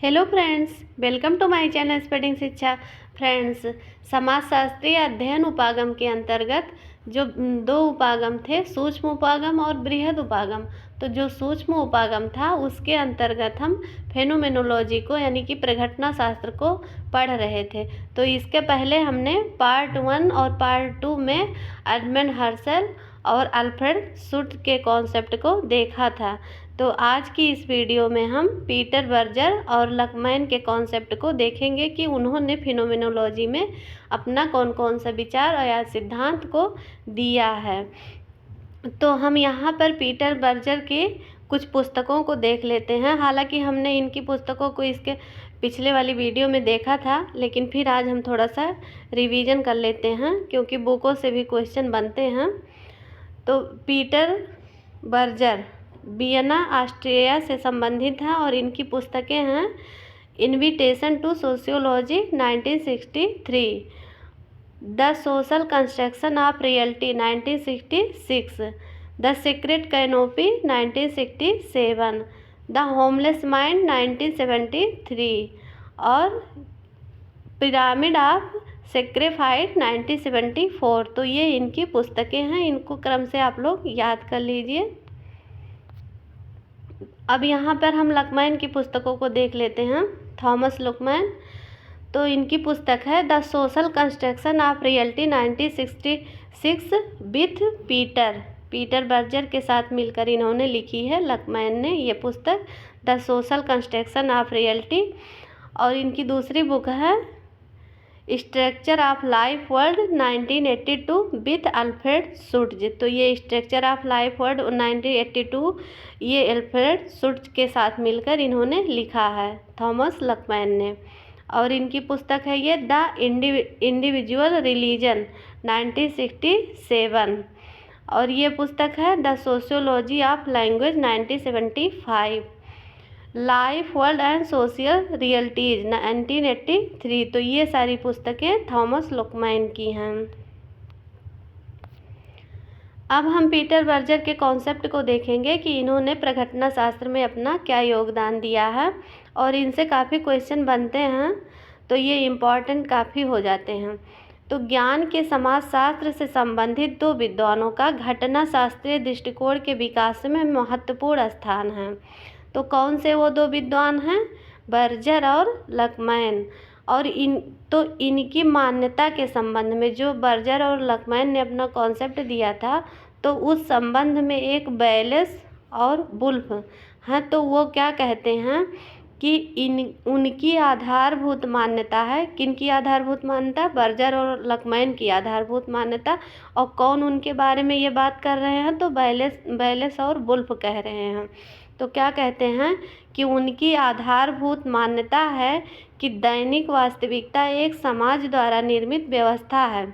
Hello friends, welcome to my channel speeding Shiksha. Friends, समाजशास्त्रीय अध्ययन उपागम के अंतर्गत जो दो उपागम थे, सूक्ष्म उपागम और बृहद उपागम। तो जो सूक्ष्म उपागम था उसके अंतर्गत हम फेनोमेनोलॉजी को यानी कि प्रघटना शास्त्र को पढ़ रहे थे। तो इसके पहले हमने पार्ट 1 और पार्ट 2 में एडमंड हर्शल और अल्फ्रेड शुट के कॉन्सेप्ट को देखा था। तो आज की इस वीडियो में हम पीटर बर्जर और लकमैन के कॉन्सेप्ट को देखेंगे कि उन्होंने फिनोमेनोलॉजी में अपना कौन कौन सा विचार या सिद्धांत को दिया है। तो हम यहाँ पर पीटर बर्जर के कुछ पुस्तकों को देख लेते हैं। हालांकि हमने इनकी पुस्तकों को इसके पिछले वाली वीडियो में देखा था, लेकिन फिर आज हम थोड़ा सा रिवीजन कर लेते हैं क्योंकि बुकों से भी क्वेश्चन बनते हैं। तो पीटर बर्जर वियना ऑस्ट्रिया से संबंधित हैं और इनकी पुस्तकें हैं invitation to sociology 1963, the social construction of reality 1966, the secret canopy 1967, the homeless mind 1973 और पिरामिड ऑफ सेक्रीफाइड 1974। तो ये इनकी पुस्तकें हैं, इनको क्रम से आप लोग याद कर लीजिए। अब यहाँ पर हम लकमैन की पुस्तकों को देख लेते हैं। थॉमस लकमैन, तो इनकी पुस्तक है the social construction of reality 1966 with Peter Berger के साथ मिलकर इन्होंने लिखी है, लकमैन ने ये पुस्तक the social construction of reality. और इनकी दूसरी बुक है structure of life world 1982 with Alfred Schutz. तो ये स्ट्रक्चर ऑफ लाइफ वर्ल्ड 1982 ये अल्फ्रेड शुट्ज के साथ मिलकर इन्होंने लिखा है, थॉमस लकमैन ने। और इनकी पुस्तक है ये द इंडिविजुअल रिलीजन 1967 और ये पुस्तक है the sociology of language 1975, life world and social realities 1983। तो ये सारी पुस्तकें थॉमस लकमैन की हैं। अब हम पीटर बर्जर के कॉन्सेप्ट को देखेंगे कि इन्होंने प्रघटना शास्त्र में अपना क्या योगदान दिया है और इनसे काफ़ी क्वेश्चन बनते हैं, तो ये इम्पॉर्टेंट काफ़ी हो जाते हैं। तो ज्ञान के समाजशास्त्र से संबंधित दो विद्वानों का घटना शास्त्रीय दृष्टिकोण के विकास में महत्वपूर्ण स्थान है। तो कौन से वो दो विद्वान हैं? बर्जर और लकमैन। और इनकी मान्यता के संबंध में जो बर्जर और लकमैन ने अपना कॉन्सेप्ट दिया था, तो उस संबंध में एक बैलेस और वुल्फ हैं। तो वो क्या कहते हैं कि उनकी आधारभूत मान्यता है। किनकी आधारभूत मान्यता? बर्जर और लकमैन की आधारभूत मान्यता। और कौन उनके बारे में ये बात कर रहे हैं? तो बैलेस और वुल्फ कह रहे हैं। तो क्या कहते हैं कि उनकी आधारभूत मान्यता है कि दैनिक वास्तविकता एक समाज द्वारा निर्मित व्यवस्था है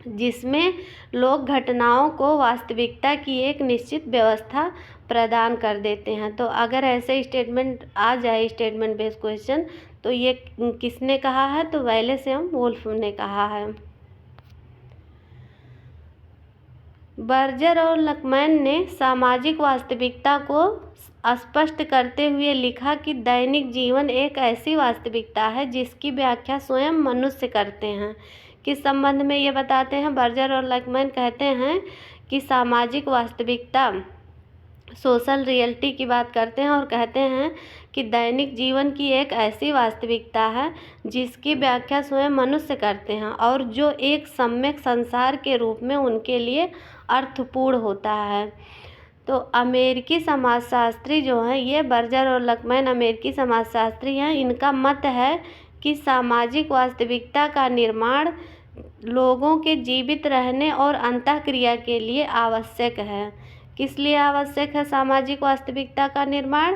जिसमें लोग घटनाओं को वास्तविकता की एक निश्चित व्यवस्था प्रदान कर देते हैं। तो अगर ऐसे स्टेटमेंट आ जाए, स्टेटमेंट बेस्ड क्वेश्चन, तो ये किसने कहा है? तो बैलेस एवं वुल्फ ने कहा है। बर्जर और लकमैन ने सामाजिक वास्तविकता को स्पष्ट करते हुए लिखा कि दैनिक जीवन एक ऐसी वास्तविकता है जिसकी व्याख्या स्वयं मनुष्य करते हैं। किस संबंध में ये बताते हैं? बर्जर और लकमैन कहते हैं कि सामाजिक वास्तविकता, सोशल रियलिटी की बात करते हैं और कहते हैं कि दैनिक जीवन की एक ऐसी वास्तविकता है जिसकी व्याख्या स्वयं मनुष्य करते हैं और जो एक सम्यक संसार के रूप में उनके लिए अर्थपूर्ण होता है। तो अमेरिकी समाजशास्त्री जो हैं, ये बर्जर और लकमैन अमेरिकी समाजशास्त्री हैं। इनका मत है कि सामाजिक वास्तविकता का निर्माण लोगों के जीवित रहने और अंतःक्रिया के लिए आवश्यक है। किस लिए आवश्यक है सामाजिक वास्तविकता का निर्माण?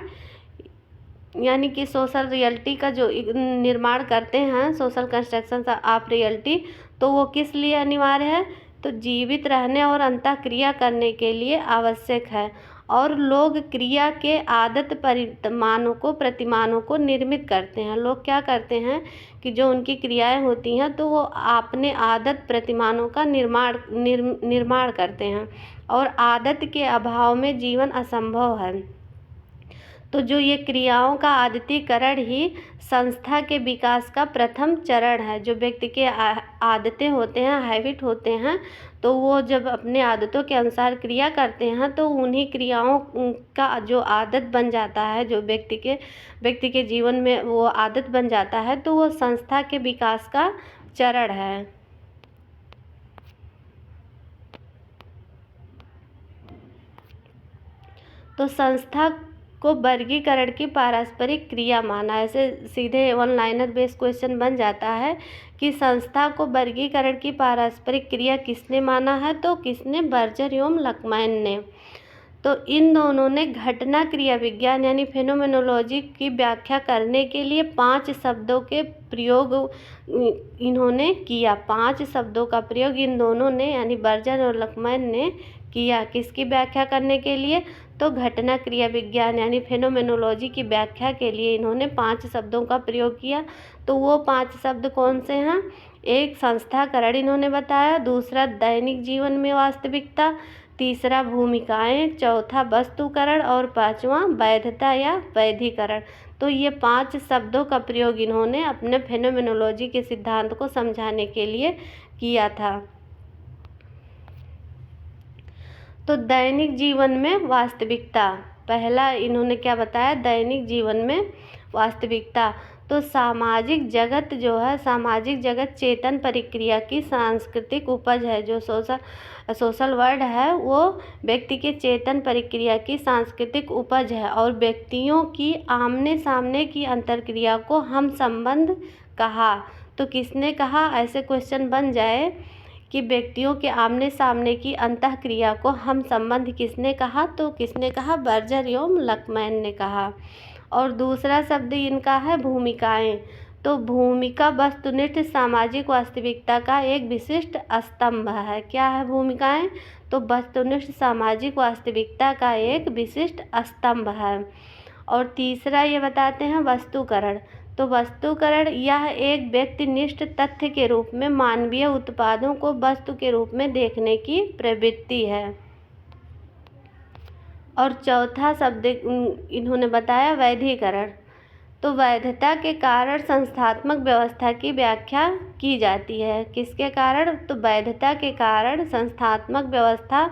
यानी कि सोशल रियलिटी का जो निर्माण करते हैं, सोशल कंस्ट्रक्शन ऑफ रियलिटी, तो वो किस लिए अनिवार्य है? तो जीवित रहने और अंतःक्रिया करने के लिए आवश्यक है। और लोग क्रिया के आदत प्रतिमानों को निर्मित करते हैं। लोग क्या करते हैं कि जो उनकी क्रियाएं होती हैं, तो वो अपने आदत प्रतिमानों का निर्माण करते हैं और आदत के अभाव में जीवन असंभव है। तो जो ये क्रियाओं का आदतीकरण ही संस्था के विकास का प्रथम चरण है। जो व्यक्ति के आदतें होते हैं, हैबिट होते हैं, तो वो जब अपने आदतों के अनुसार क्रिया करते हैं तो उन्हीं क्रियाओं का जो आदत बन जाता है, जो व्यक्ति के जीवन में वो आदत बन जाता है, तो वो संस्था के विकास का चरण है। तो संस्था को वर्गीकरण की पारस्परिक क्रिया माना। ऐसे सीधे वन लाइनर बेस्ड क्वेश्चन बन जाता है कि संस्था को वर्गीकरण की पारस्परिक क्रिया किसने माना है, तो किसने, बर्जर एवं लकमैन ने। तो इन दोनों ने घटना क्रिया विज्ञान यानी फेनोमेनोलॉजी की व्याख्या करने के लिए 5 शब्दों के प्रयोग इन्होंने किया। 5 शब्दों का प्रयोग इन दोनों ने यानी बर्जर और लकमैन ने किया। किसकी व्याख्या करने के लिए, तो घटना क्रिया विज्ञान यानी फेनोमेनोलॉजी की व्याख्या के लिए इन्होंने 5 शब्दों का प्रयोग किया। तो वो 5 शब्द कौन से हैं? एक, संस्थाकरण इन्होंने बताया। दूसरा, दैनिक जीवन में वास्तविकता। तीसरा, भूमिकाएं। चौथा, वस्तुकरण। और पांचवा, वैधता या वैधीकरण। तो ये 5 शब्दों का प्रयोग इन्होंने अपने फेनोमेनोलॉजी के सिद्धांत को समझाने के लिए किया था। तो दैनिक जीवन में वास्तविकता, पहला इन्होंने क्या बताया, दैनिक जीवन में वास्तविकता। तो सामाजिक जगत जो है, सामाजिक जगत चेतन प्रक्रिया की सांस्कृतिक उपज है। जो सोशल वर्ल्ड है वो व्यक्ति के चेतन प्रक्रिया की सांस्कृतिक उपज है और व्यक्तियों की आमने सामने की अंतर्क्रिया को हम संबंध कहा। तो किसने कहा? ऐसे क्वेश्चन बन जाए कि व्यक्तियों के आमने सामने की अंतःक्रिया को हम संबंध किसने कहा, तो किसने कहा? बर्जर एवं लकमैन ने कहा। और दूसरा शब्द इनका है भूमिकाएं। तो भूमिका वस्तुनिष्ठ सामाजिक वास्तविकता का एक विशिष्ट स्तंभ है। क्या है भूमिकाएं? तो वस्तुनिष्ठ सामाजिक वास्तविकता का एक विशिष्ट स्तंभ है। और तीसरा ये बताते हैं वस्तुकरण। तो वस्तुकरण यह एक व्यक्तिनिष्ठ तथ्य के रूप में मानवीय उत्पादों को वस्तु के रूप में देखने की प्रवृत्ति है। और चौथा शब्द इन्होंने बताया वैधीकरण। तो वैधता के कारण संस्थात्मक व्यवस्था की व्याख्या की जाती है। किसके कारण? तो वैधता के कारण संस्थात्मक व्यवस्था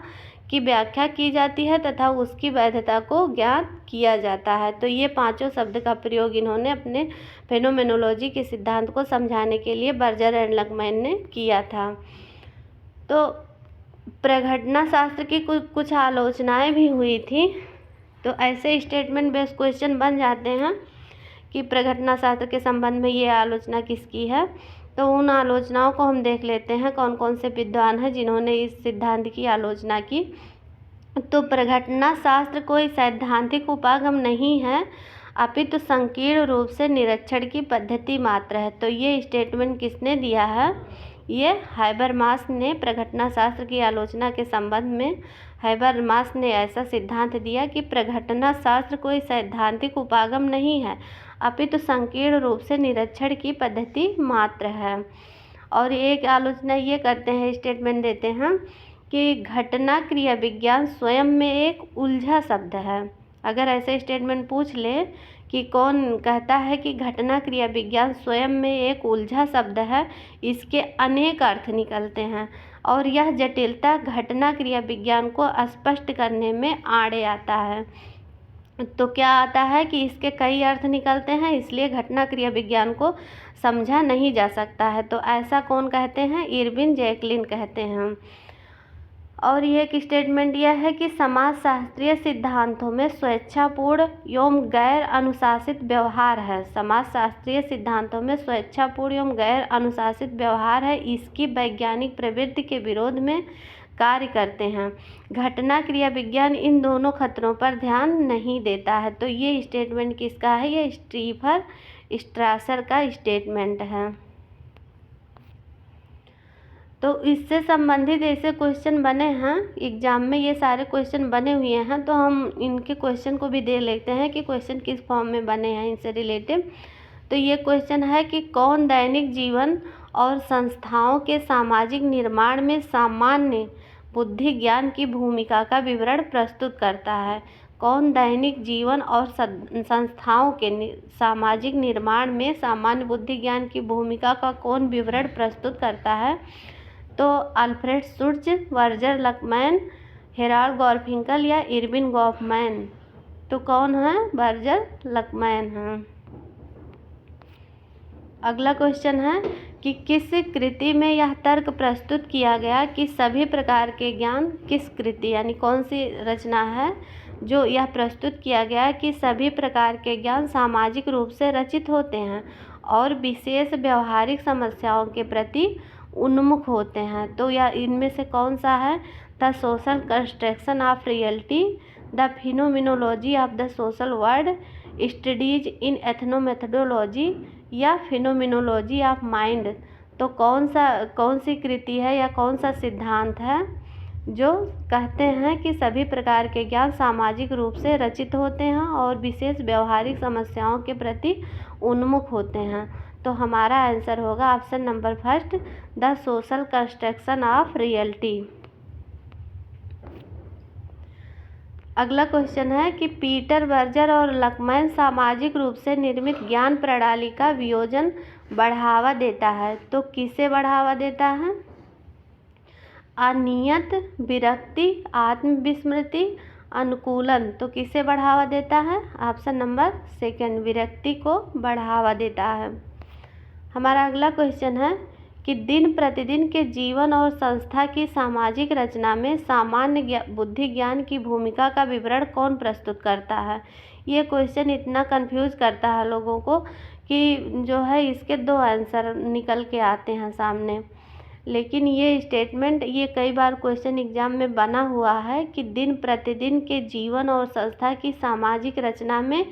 की व्याख्या की जाती है तथा उसकी वैधता को ज्ञात किया जाता है। तो ये 5 शब्द का प्रयोग इन्होंने अपने फेनोमेनोलॉजी के सिद्धांत को समझाने के लिए बर्जर एंड लकमैन ने किया था। तो प्रघटना शास्त्र की कुछ आलोचनाएं भी हुई थी। तो ऐसे स्टेटमेंट बेस्ड क्वेश्चन बन जाते हैं कि प्रघटना शास्त्र के संबंध में ये आलोचना किसकी है। तो उन आलोचनाओं को हम देख लेते हैं कौन कौन से विद्वान हैं जिन्होंने इस सिद्धांत की आलोचना की। तो प्रघटना शास्त्र कोई सैद्धांतिक उपागम नहीं है अपितु संकीर्ण रूप से निरीक्षण की पद्धति मात्र है। तो ये स्टेटमेंट किसने दिया है? ये हैबरमास ने प्रघटना शास्त्र की आलोचना के संबंध में हैबरमास ने ऐसा सिद्धांत दिया कि प्रघटना शास्त्र कोई सैद्धांतिक उपागम नहीं है अपितु संकीर्ण रूप से निरीक्षण की पद्धति मात्र है। और एक आलोचना ये करते हैं, स्टेटमेंट देते हैं कि घटना क्रिया विज्ञान स्वयं में एक उलझा शब्द है। अगर ऐसे स्टेटमेंट पूछ ले कि कौन कहता है कि घटना क्रिया विज्ञान स्वयं में एक उलझा शब्द है, इसके अनेक अर्थ निकलते हैं और यह जटिलता घटना क्रिया विज्ञान को स्पष्ट करने में आड़े आता है। तो क्या आता है कि इसके कई अर्थ निकलते हैं, इसलिए घटना क्रिया विज्ञान को समझा नहीं जा सकता है। तो ऐसा कौन कहते हैं? इरविन जैकलिन कहते हैं। और ये एक स्टेटमेंट यह है कि समाजशास्त्रीय सिद्धांतों में स्वेच्छापूर्ण एवं गैर अनुशासित व्यवहार है। समाजशास्त्रीय सिद्धांतों में स्वेच्छापूर्ण एवं गैर अनुशासित व्यवहार है, इसकी वैज्ञानिक प्रवृत्ति के विरोध में कार्य करते हैं। घटना क्रिया विज्ञान इन दोनों खतरों पर ध्यान नहीं देता है। तो ये स्टेटमेंट किसका है? ये स्टीफन स्ट्रासर का स्टेटमेंट है। तो इससे संबंधित ऐसे क्वेश्चन बने हैं एग्जाम में, ये सारे क्वेश्चन बने हुए हैं। तो हम इनके क्वेश्चन को भी दे लेते हैं कि क्वेश्चन किस फॉर्म में बने हैं इनसे रिलेटेड। तो ये क्वेश्चन है कि कौन दैनिक जीवन और संस्थाओं के सामाजिक निर्माण में सामान्य बुद्धि ज्ञान की भूमिका का विवरण प्रस्तुत करता है। कौन दैनिक जीवन और संस्थाओं के सामाजिक निर्माण में सामान्य बुद्धि ज्ञान की भूमिका का कौन विवरण प्रस्तुत करता है? तो अल्फ्रेड शुट्ज, वर्जर लकमैन, हेराल्ड गारफिंकल या इरविन गॉफमैन। तो कौन है? वर्जर लकमैन है। अगला क्वेश्चन है कि किस कृति में यह तर्क प्रस्तुत किया गया कि सभी प्रकार के ज्ञान, किस कृति यानी कौन सी रचना है जो यह प्रस्तुत किया गया कि सभी प्रकार के ज्ञान सामाजिक रूप से रचित होते हैं और विशेष व्यवहारिक समस्याओं के प्रति उन्मुख होते हैं? तो यह इनमें से कौन सा है? The social construction of reality, the phenomenology of the social world, studies in ethnomethodology या फिनोमिनोलॉजी ऑफ माइंड। तो कौन सी कृति है या कौन सा सिद्धांत है जो कहते हैं कि सभी प्रकार के ज्ञान सामाजिक रूप से रचित होते हैं और विशेष व्यवहारिक समस्याओं के प्रति उन्मुख होते हैं? तो हमारा आंसर होगा option number first, the social construction of reality. अगला क्वेश्चन है कि पीटर वर्जर और लकमैन सामाजिक रूप से निर्मित ज्ञान प्रणाली का वियोजन बढ़ावा देता है। तो किसे बढ़ावा देता है? अनियत, विरक्ति, आत्मविस्मृति, अनुकूलन। तो किसे बढ़ावा देता है? ऑप्शन नंबर सेकंड, विरक्ति को बढ़ावा देता है। हमारा अगला क्वेश्चन है कि दिन प्रतिदिन के जीवन और संस्था की सामाजिक रचना में सामान्य बुद्धि ज्ञान की भूमिका का विवरण कौन प्रस्तुत करता है? ये क्वेश्चन इतना कंफ्यूज करता है लोगों को कि जो है इसके दो आंसर निकल के आते हैं सामने। लेकिन ये स्टेटमेंट ये कई बार क्वेश्चन एग्जाम में बना हुआ है कि दिन प्रतिदिन के जीवन और संस्था की सामाजिक रचना में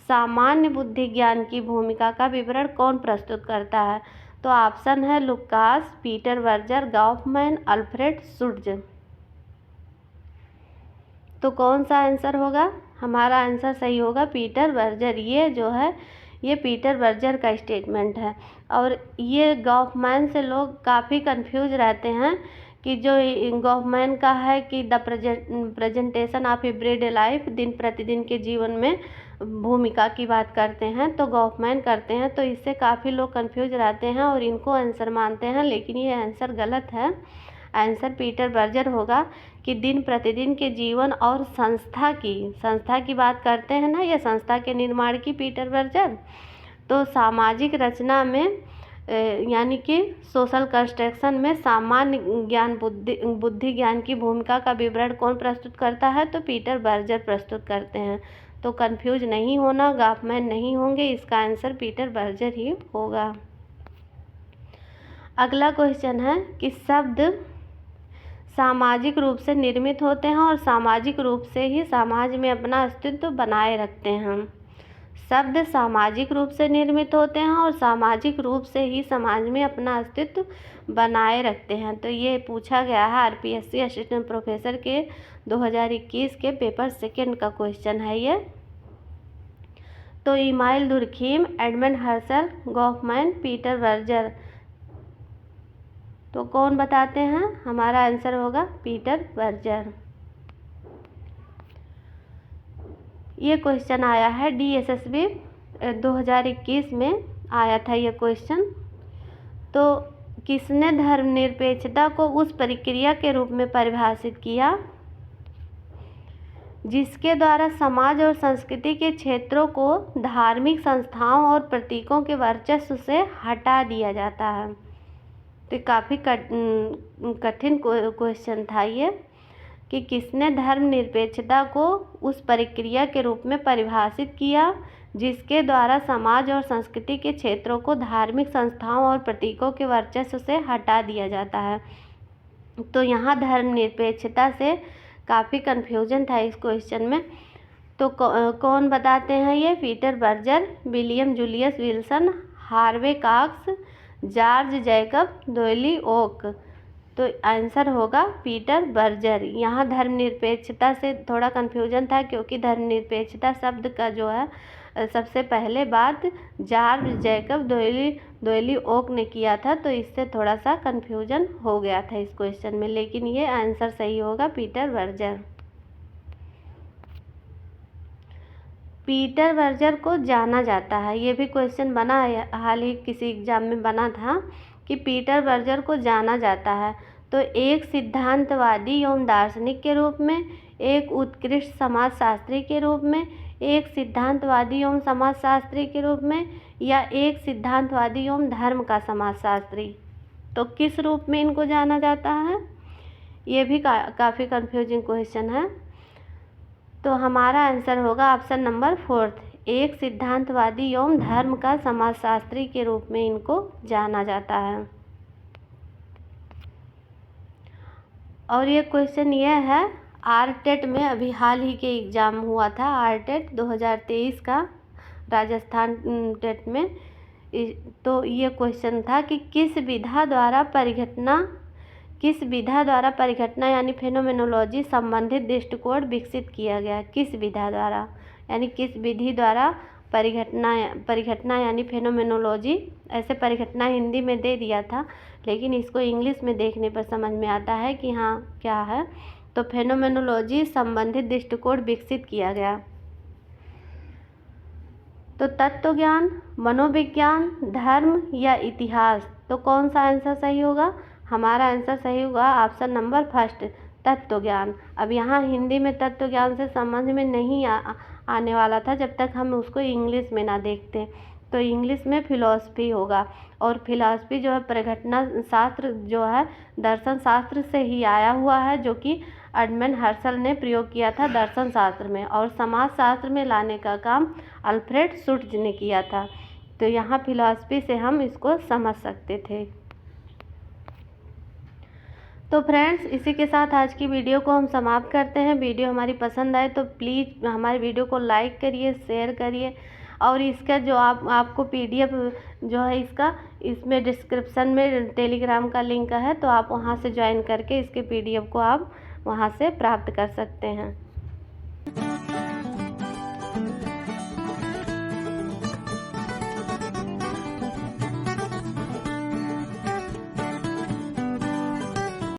सामान्य बुद्धि ज्ञान की भूमिका का विवरण कौन प्रस्तुत करता है? तो ऑप्शन है Lucas, Peter वर्जर, Goffman, Alfred Schutz. तो कौन सा आंसर होगा? हमारा आंसर सही होगा पीटर वर्जर। ये जो है ये पीटर वर्जर का स्टेटमेंट है। और ये गॉफमैन से लोग काफ़ी कंफ्यूज रहते हैं कि जो गॉफमैन का है कि the presentation of everyday life, दिन प्रतिदिन के जीवन में भूमिका की बात करते हैं, तो गॉफमैन करते हैं। तो इससे काफ़ी लोग कंफ्यूज रहते हैं और इनको आंसर मानते हैं, लेकिन ये आंसर गलत है। आंसर पीटर वर्जर होगा कि दिन प्रतिदिन के जीवन और संस्था की बात करते हैं ना, ये संस्था के निर्माण की पीटर वर्जर। तो सामाजिक रचना में यानी कि सोशल कंस्ट्रक्शन में सामान्य ज्ञान बुद्धि ज्ञान की भूमिका का विवरण कौन प्रस्तुत करता है? तो पीटर वर्जर प्रस्तुत करते हैं। तो कंफ्यूज नहीं होना, गॉफमैन नहीं होंगे, इसका आंसर पीटर वर्जर ही होगा। अगला क्वेश्चन है कि शब्द सामाजिक रूप से निर्मित होते हैं और सामाजिक रूप से ही समाज में अपना अस्तित्व बनाए रखते हैं। शब्द सामाजिक रूप से निर्मित होते हैं और सामाजिक रूप से ही समाज में अपना अस्तित्व बनाए रखते हैं। तो ये पूछा गया है आरपीएससी असिस्टेंट प्रोफेसर के 2021 के पेपर सेकंड का क्वेश्चन है ये। तो Emile Durkheim, Edmund Husserl, Goffman, Peter Berger. तो कौन बताते हैं? हमारा आंसर होगा पीटर वर्जर। ये क्वेश्चन आया है DSSB 2021 में आया था ये क्वेश्चन। तो किसने धर्मनिरपेक्षता को उस प्रक्रिया के रूप में परिभाषित किया जिसके द्वारा समाज और संस्कृति के क्षेत्रों को धार्मिक संस्थाओं और प्रतीकों के वर्चस्व से हटा दिया जाता है? तो काफ़ी कठिन क्वेश्चन था ये कि किसने धर्मनिरपेक्षता को उस प्रक्रिया के रूप में परिभाषित किया जिसके द्वारा समाज और संस्कृति के क्षेत्रों को धार्मिक संस्थाओं और प्रतीकों के वर्चस्व से हटा दिया जाता है। तो यहाँ धर्मनिरपेक्षता से काफ़ी कन्फ्यूजन था इस क्वेश्चन में। तो कौन बताते हैं ये? Peter Berger, William Julius Wilson, Harvey Cox, George Jacob Holyoake. तो आंसर होगा पीटर वर्जर। यहाँ धर्मनिरपेक्षता से थोड़ा कन्फ्यूजन था क्योंकि धर्मनिरपेक्षता शब्द का जो है सबसे पहले बात जॉर्ज जैकब डोयली ओक ने किया था, तो इससे थोड़ा सा कन्फ्यूजन हो गया था इस क्वेश्चन में। लेकिन ये आंसर सही होगा पीटर वर्जर। पीटर बर्जर को जाना जाता है। ये भी क्वेश्चन बना है, हाल ही किसी एग्जाम में बना था कि पीटर बर्जर को जाना जाता है। तो एक सिद्धांतवादी एवं दार्शनिक के रूप में, एक उत्कृष्ट समाजशास्त्री के रूप में, एक सिद्धांतवादी एवं समाजशास्त्री के रूप में, या एक सिद्धांतवादी एवं धर्म का समाजशास्त्री। तो किस रूप में इनको जाना जाता है? ये भी काफ़ी कंफ्यूजिंग क्वेश्चन है। तो हमारा आंसर होगा ऑप्शन नंबर 4, एक सिद्धांतवादी एवं धर्म का समाजशास्त्री के रूप में इनको जाना जाता है। और ये क्वेश्चन ये है, आरटेट में अभी हाल ही के एग्ज़ाम हुआ था, आरटेट 2023 का राजस्थान टेट में। तो ये क्वेश्चन था कि किस विधा द्वारा परिघटना यानी फेनोमेनोलॉजी संबंधित दृष्टिकोण विकसित किया गया। किस विधा द्वारा, यानी किस विधि द्वारा परिघटना यानी फेनोमेनोलॉजी, ऐसे परिघटना हिंदी में दे दिया था, लेकिन इसको इंग्लिश में देखने पर समझ में आता है कि हाँ क्या है। तो फेनोमेनोलॉजी संबंधित दृष्टिकोण विकसित किया गया। तो तत्व ज्ञान, मनोविज्ञान, धर्म या इतिहास, तो कौन सा आंसर सही होगा? हमारा आंसर सही होगा ऑप्शन नंबर 1, तत्व ज्ञान। अब यहाँ हिंदी में तत्व ज्ञान से समझ में नहीं आने वाला था जब तक हम उसको इंग्लिश में ना देखते। तो इंग्लिश में फिलॉसफी होगा, और फिलॉसफी जो है परिघटना शास्त्र जो है दर्शन शास्त्र से ही आया हुआ है, जो कि एडमंड हर्सल ने प्रयोग किया था दर्शन शास्त्र में, और समाज शास्त्र में लाने का काम अल्फ्रेड शुट्ज ने किया था। तो यहाँ फिलॉसफी से हम इसको समझ सकते थे। तो फ्रेंड्स, इसी के साथ आज की वीडियो को हम समाप्त करते हैं। वीडियो हमारी पसंद आए तो प्लीज़ हमारी वीडियो को लाइक करिए, शेयर करिए, और इसका जो आपको PDF जो है इसमें डिस्क्रिप्शन में टेलीग्राम का लिंक है, तो आप वहां से ज्वाइन करके इसके PDF को आप वहां से प्राप्त कर सकते हैं।